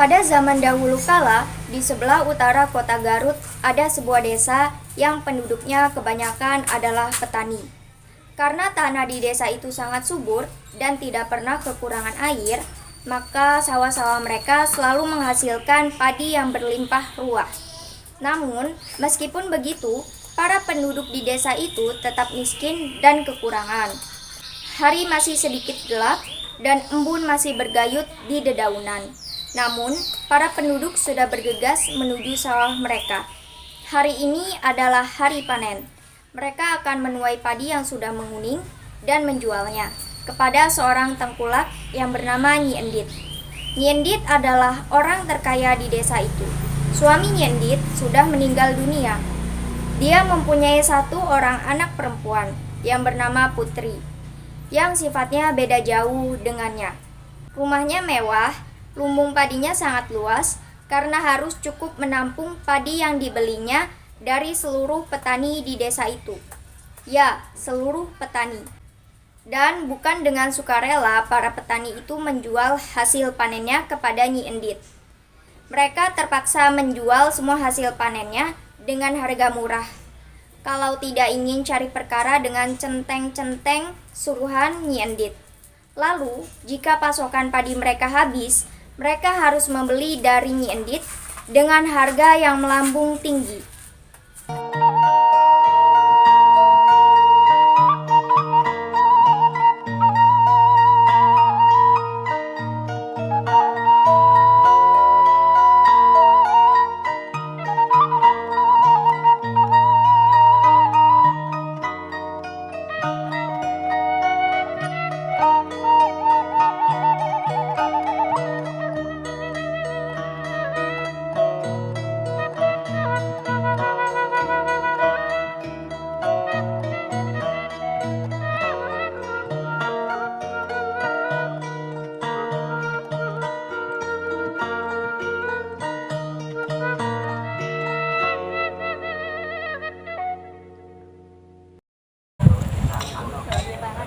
Pada zaman dahulu kala, di sebelah utara kota Garut ada sebuah desa yang penduduknya kebanyakan adalah petani. Karena tanah di desa itu sangat subur dan tidak pernah kekurangan air, maka sawah-sawah mereka selalu menghasilkan padi yang berlimpah ruah. Namun, meskipun begitu, para penduduk di desa itu tetap miskin dan kekurangan. Hari masih sedikit gelap dan embun masih bergayut di dedaunan. Namun, para penduduk sudah bergegas menuju sawah mereka. Hari ini adalah hari panen. Mereka akan menuai padi yang sudah menguning dan menjualnya kepada seorang tengkulak yang bernama Nyi Endit. Nyi Endit adalah orang terkaya di desa itu. Suami Nyi Endit sudah meninggal dunia. Dia mempunyai satu orang anak perempuan yang bernama Putri, yang sifatnya beda jauh dengannya. Rumahnya mewah, lumbung padinya sangat luas karena harus cukup menampung padi yang dibelinya dari seluruh petani di desa itu. Ya, seluruh petani. Dan bukan dengan sukarela para petani itu menjual hasil panennya kepada Nyi Endit. Mereka terpaksa menjual semua hasil panennya dengan harga murah. Kalau tidak ingin cari perkara dengan centeng-centeng suruhan Nyi Endit. Lalu, jika pasokan padi mereka habis, mereka harus membeli dari Nyi Endit dengan harga yang melambung tinggi.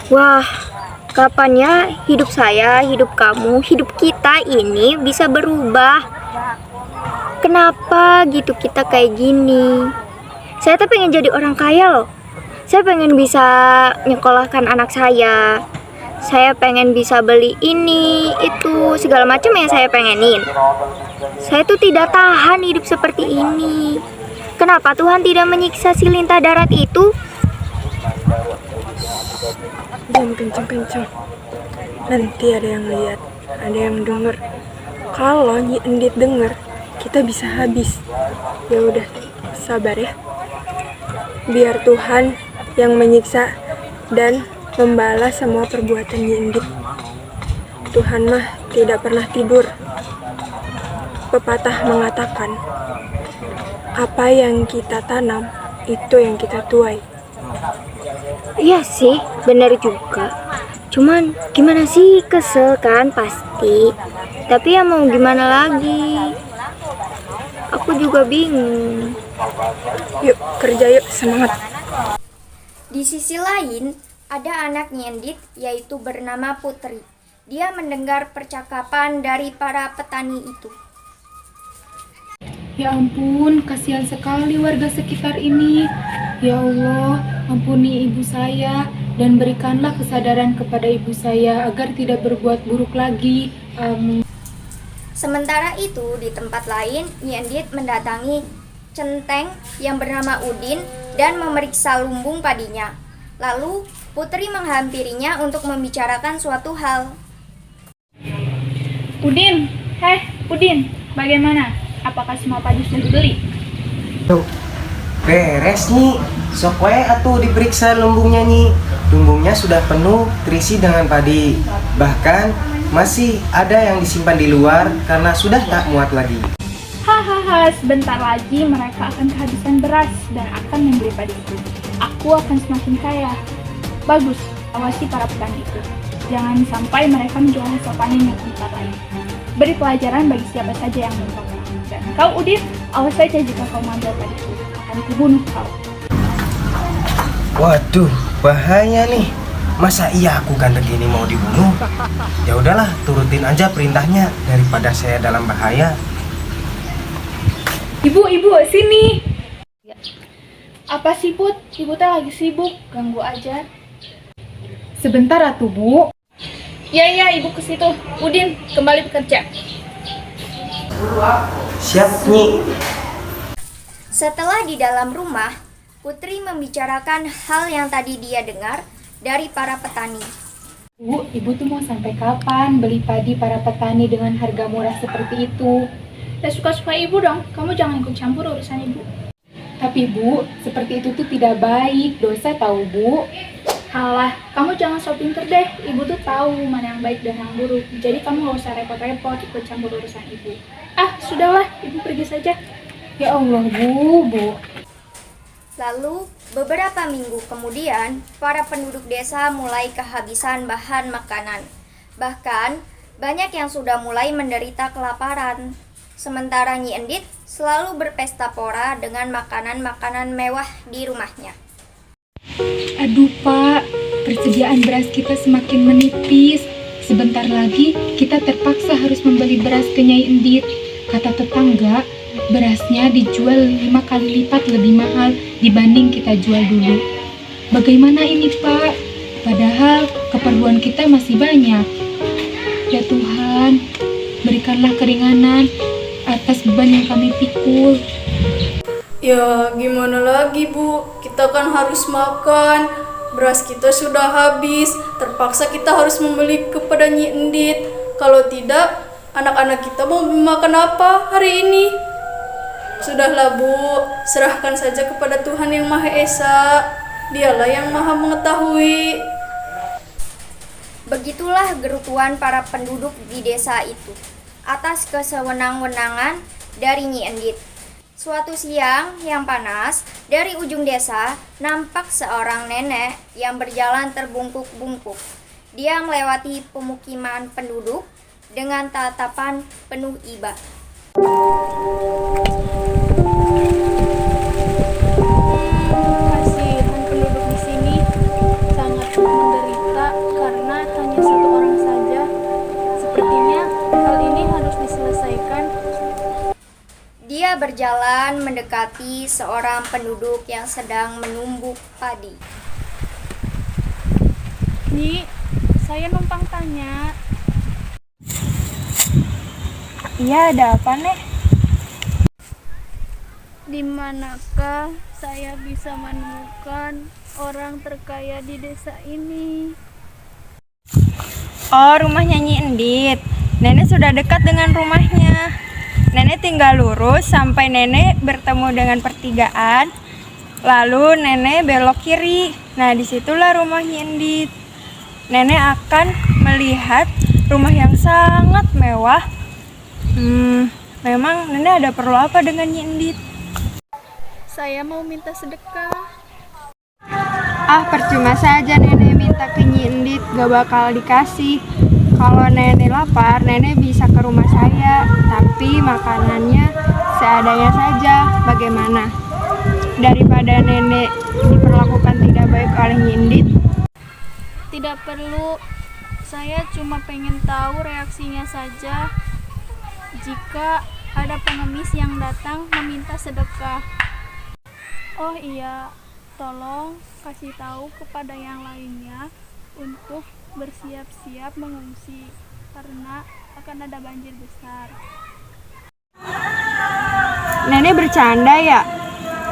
Wah, kapannya hidup saya, hidup kamu, hidup kita ini bisa berubah? Kenapa gitu kita kayak gini? Saya tuh pengen jadi orang kaya loh. Saya pengen bisa nyekolahkan anak saya. Saya pengen bisa beli ini, itu, segala macam yang saya pengenin. Saya tuh tidak tahan hidup seperti ini. Kenapa Tuhan tidak menyiksa si lintah darat itu? Jangan kenceng-kenceng, nanti ada yang lihat, ada yang denger. Kalau Nyi Endit denger, kita bisa habis. Ya udah, sabar ya. Biar Tuhan yang menyiksa dan membalas semua perbuatan Nyi Endit. Tuhan mah tidak pernah tidur. Pepatah mengatakan, apa yang kita tanam, itu yang kita tuai. Iya sih, benar juga. Cuman gimana sih, kesel kan pasti. Tapi ya mau gimana lagi? Aku juga bingung. Yuk, kerja yuk, semangat. Di sisi lain, ada anak Nyi Endit yaitu bernama Putri. Dia mendengar percakapan dari para petani itu. Ya ampun, kasihan sekali warga sekitar ini. Ya Allah, ampuni ibu saya. dan berikanlah kesadaran kepada ibu saya agar tidak berbuat buruk lagi. Amin. Sementara itu, di tempat lain, Nyi Endit mendatangi centeng yang bernama Udin dan memeriksa lumbung padinya. Lalu, Putri menghampirinya untuk membicarakan suatu hal. Udin, Udin, bagaimana? Apakah semua padi sudah dibeli? Tuh, beres Nyi. Sok wae atuh diperiksa lumbungnya Nyi. Lumbungnya sudah penuh terisi dengan padi. Bahkan masih ada yang disimpan di luar karena sudah tak muat lagi. Hahaha, sebentar lagi mereka akan kehabisan beras dan akan membeli padi itu. Aku akan semakin kaya. Bagus, awasi para petani itu. Jangan sampai mereka menjual hasil panennya ke tempat lain. Beri pelajaran bagi siapa saja yang menentang. Dan kau Udin, awas saja jika kau mengambil padi itu. Akan kubunuh kau. Waduh, bahaya nih. Masa iya aku ganteng gini mau dibunuh? Ya udahlah, turutin aja perintahnya daripada saya dalam bahaya. Ibu, sini. Apa sih Put? Ibu teh lagi sibuk, ganggu aja. Sebentar atuh Bu. Ya, Ibu ke situ. Udin, kembali bekerja. Siap Nyi. Setelah di dalam rumah, Putri membicarakan hal yang tadi dia dengar dari para petani. Bu, Ibu tuh mau sampai kapan beli padi para petani dengan harga murah seperti itu? Ya suka-suka Ibu dong, kamu jangan ikut campur urusan Ibu. Tapi Bu, seperti itu tuh tidak baik, dosa tahu Bu. Halah, kamu jangan sok pinter deh, Ibu tuh tahu mana yang baik dan yang buruk. Jadi kamu gak usah repot-repot ikut campur urusan Ibu. Sudahlah, Ibu pergi saja. Ya Allah Bu. Lalu, beberapa minggu kemudian, para penduduk desa mulai kehabisan bahan makanan. Bahkan, banyak yang sudah mulai menderita kelaparan. Sementara Nyi Endit selalu berpesta pora dengan makanan-makanan mewah di rumahnya. Aduh Pak, persediaan beras kita semakin menipis. Sebentar lagi kita terpaksa harus membeli beras ke Nyai Endit. Kata tetangga, berasnya dijual 5 kali lipat lebih mahal dibanding kita jual dulu. Bagaimana ini Pak? Padahal keperluan kita masih banyak. Ya Tuhan, berikanlah keringanan atas beban yang kami pikul. Ya gimana lagi Bu, kita kan harus makan. Beras kita sudah habis, terpaksa kita harus membeli kepada Nyi Endit. Kalau tidak, anak-anak kita mau makan apa hari ini? Sudahlah Bu, serahkan saja kepada Tuhan yang Maha Esa. Dialah yang Maha mengetahui. Begitulah gerutuan para penduduk di desa itu atas kesewenang-wenangan dari Nyi Endit. Suatu siang yang panas, dari ujung desa nampak seorang nenek yang berjalan terbungkuk-bungkuk. Dia melewati pemukiman penduduk dengan tatapan penuh iba. Kasihan penduduk di sini, sangat menderita karena hanya satu orang saja. Sepertinya hal ini harus diselesaikan. Dia berjalan mendekati seorang penduduk yang sedang menumbuk padi. Nyi, saya numpang tanya. Iya, ada apa nih? Di manakah saya bisa menemukan orang terkaya di desa ini? Oh, rumahnya Nyi Endit. Nenek sudah dekat dengan rumahnya. Nenek tinggal lurus sampai nenek bertemu dengan pertigaan. Lalu nenek belok kiri. Nah, disitulah rumah Nyi Endit. Nenek akan melihat rumah yang sangat mewah. Memang nenek ada perlu apa dengan Nyi Endit? Saya mau minta sedekah. Percuma saja nenek minta ke Nyi Endit, gak bakal dikasih. Kalau nenek lapar, nenek bisa ke rumah saya, tapi makanannya seadanya saja. Bagaimana? Daripada nenek diperlakukan tidak baik oleh Nyi Endit. Tidak perlu. Saya cuma pengen tahu reaksinya saja jika ada pengemis yang datang meminta sedekah. Oh iya, tolong kasih tahu kepada yang lainnya untuk bersiap-siap mengungsi karena akan ada banjir besar. Nenek bercanda ya?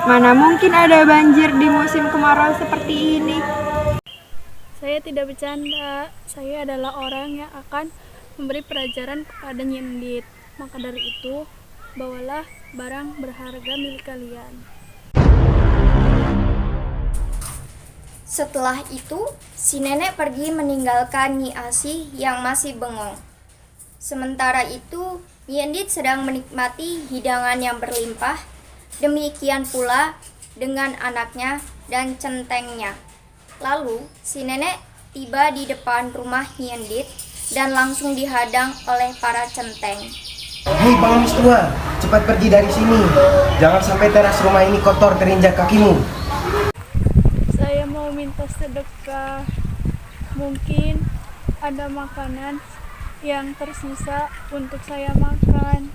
Mana mungkin ada banjir di musim kemarau seperti ini? Saya tidak bercanda, saya adalah orang yang akan memberi pelajaran kepada Nyi Endit. Maka dari itu, bawalah barang berharga milik kalian. Setelah itu, si nenek pergi meninggalkan Nyi Asih yang masih bengong. Sementara itu, Nyi Endit sedang menikmati hidangan yang berlimpah. Demikian pula dengan anaknya dan centengnya. Lalu, si nenek tiba di depan rumah Nyi Endit dan langsung dihadang oleh para centeng. Hei pengemis tua, cepat pergi dari sini. Jangan sampai teras rumah ini kotor terinjak kakimu. Saya mau minta sedekah. Mungkin ada makanan yang tersisa untuk saya makan.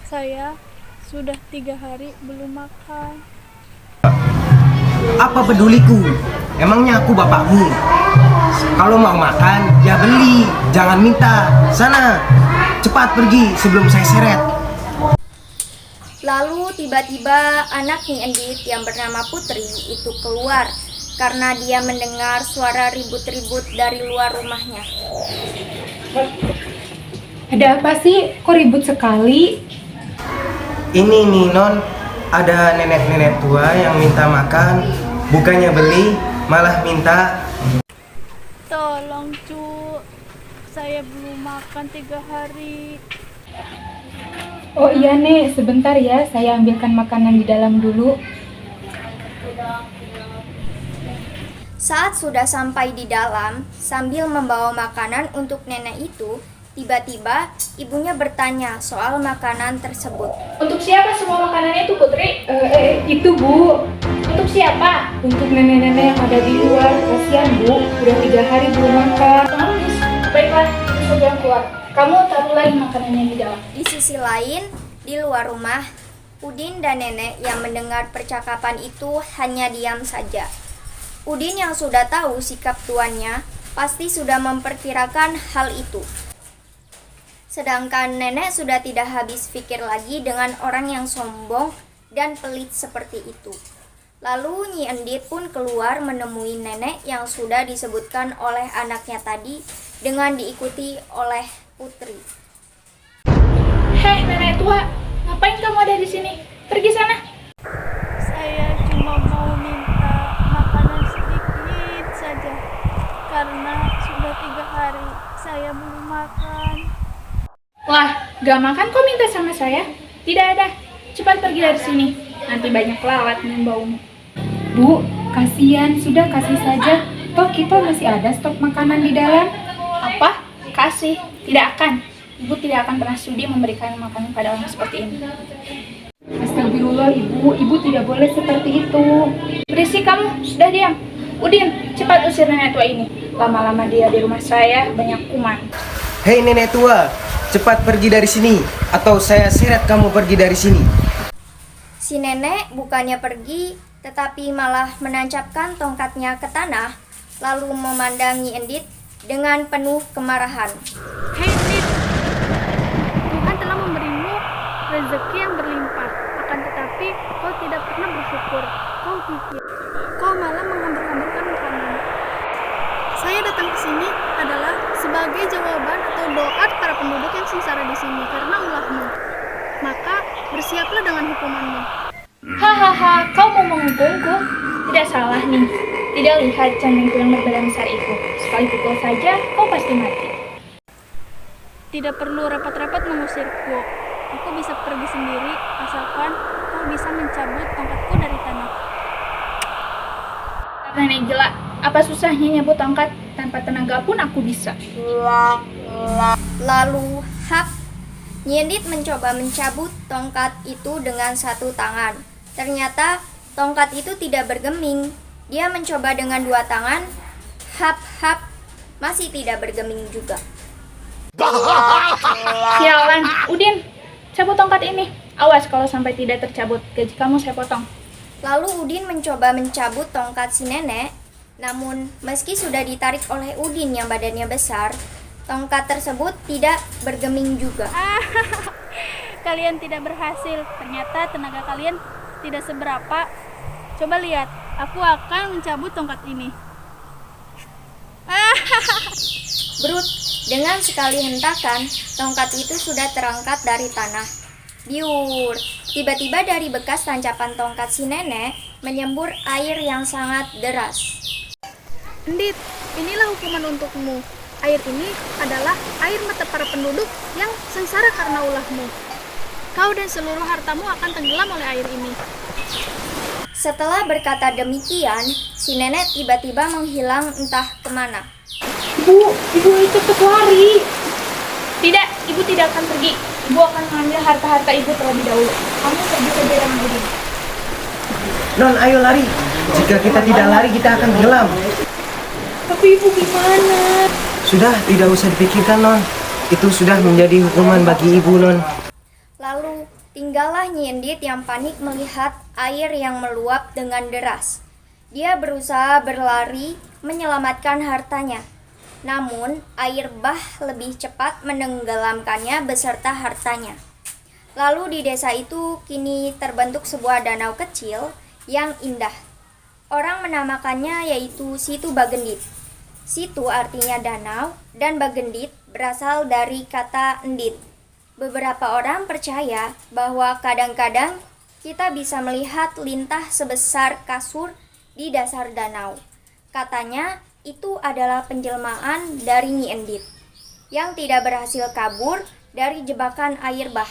Saya sudah 3 hari belum makan. Apa peduliku? Emangnya aku bapakmu? Kalau mau makan, ya beli, jangan minta. Sana, cepat pergi sebelum saya seret. Lalu tiba-tiba anak Nyi Endit yang bernama Putri itu keluar karena dia mendengar suara ribut-ribut dari luar rumahnya. Ada apa sih? Kok ribut sekali? Ini nih non, ada nenek-nenek tua yang minta makan, bukannya beli, malah minta. Tolong cu, saya belum makan 3 hari. Oh iya Nek, sebentar ya, saya ambilkan makanan di dalam dulu. Saat sudah sampai di dalam, sambil membawa makanan untuk nenek itu, tiba-tiba ibunya bertanya soal makanan tersebut. Untuk siapa semua makanannya itu Putri? Itu Bu, Untuk siapa? untuk nenek-nenek yang ada di luar, kasihan Bu, udah 3 hari belum makan. Pengemis. Baiklah, segera keluar. Kamu taruh lagi makanannya di dalam. Di sisi lain, di luar rumah, Udin dan nenek yang mendengar percakapan itu hanya diam saja. Udin yang sudah tahu sikap tuannya pasti sudah memperkirakan hal itu. Sedangkan nenek sudah tidak habis pikir lagi dengan orang yang sombong dan pelit seperti itu. Lalu Nyi Endit pun keluar menemui nenek yang sudah disebutkan oleh anaknya tadi dengan diikuti oleh Putri. Hei nenek tua, ngapain kamu ada di sini? Pergi sana. Saya cuma mau minta makanan sedikit saja karena sudah 3 hari saya belum makan. Lah, gak makan kok minta sama saya? Tidak ada. Cepat pergi dari sini. Nanti banyak lalat yang baumu. Bu, kasihan, sudah kasih saja. Toh kita masih ada stok makanan di dalam. Apa? Kasih. Tidak akan. Ibu tidak akan pernah sudi memberikan makanan pada orang seperti ini. Astagfirullah Ibu tidak boleh seperti itu. Berisik kamu, sudah diam. Udin, cepat usir nenek tua ini. Lama-lama dia di rumah saya banyak kuman. Hei nenek tua, cepat pergi dari sini, atau saya seret kamu pergi dari sini. Si nenek bukannya pergi, tetapi malah menancapkan tongkatnya ke tanah, lalu memandang Nyi Endit dengan penuh kemarahan. Hei Endit, Tuhan telah memberimu rezeki yang berlimpah. Akan tetapi kau tidak pernah bersyukur. Kau pikir, kau malah menghambur-hamburkan makanan. Saya datang ke sini adalah sebagai jawaban atau doa para penduduk yang sengsara di sini karena ulahmu. Maka bersiaplah dengan hukumanmu. Hahaha, kau mau menghukumku? Tidak salah nih. Tidak lihat candengku yang berbadan besar itu. Sekali pukul saja, kau pasti mati. Tidak perlu repot-repot mengusirku. Aku bisa pergi sendiri asalkan kau bisa mencabut tongkatku dari tanah. Nenek jelek, apa susahnya nyabut tongkat? Tanpa tenaga pun aku bisa. Lalu, hap, Nyi Endit mencoba mencabut tongkat itu dengan satu tangan. Ternyata tongkat itu tidak bergeming. Dia mencoba dengan 2 tangan, hap, masih tidak bergeming juga. Sialan, Udin, cabut tongkat ini. Awas kalau sampai tidak tercabut, gaji kamu saya potong. Lalu Udin mencoba mencabut tongkat si nenek, namun meski sudah ditarik oleh Udin yang badannya besar, tongkat tersebut tidak bergeming juga. Kalian tidak berhasil. Ternyata tenaga kalian tidak seberapa. Coba lihat, aku akan mencabut tongkat ini. Brut, dengan sekali hentakan, tongkat itu sudah terangkat dari tanah. Biur, tiba-tiba dari bekas tancapan tongkat si nenek menyembur air yang sangat deras. Endit, inilah hukuman untukmu. Air ini adalah air mata para penduduk yang sengsara karena ulahmu. Kau dan seluruh hartamu akan tenggelam oleh air ini. Setelah berkata demikian, si nenek tiba-tiba menghilang entah kemana. Ibu cepat lari. Tidak, ibu tidak akan pergi. Ibu akan mengambil harta-harta ibu terlebih dahulu. Kamu pergi saja dengan Udin. Non, ayo lari. Jika kita tidak lari, kita akan tenggelam. Tapi ibu gimana? Sudah, tidak usah dipikirkan, Non. Itu sudah menjadi hukuman bagi ibu, Non. Lalu, tinggallah Nyi Endit yang panik melihat air yang meluap dengan deras. Dia berusaha berlari menyelamatkan hartanya. Namun, air bah lebih cepat menenggelamkannya beserta hartanya. Lalu di desa itu kini terbentuk sebuah danau kecil yang indah. Orang menamakannya yaitu Situ Bagendit. Situ artinya danau dan Bagendit berasal dari kata endit. Beberapa orang percaya bahwa kadang-kadang kita bisa melihat lintah sebesar kasur di dasar danau. Katanya itu adalah penjelmaan dari Nyi Endit yang tidak berhasil kabur dari jebakan air bah.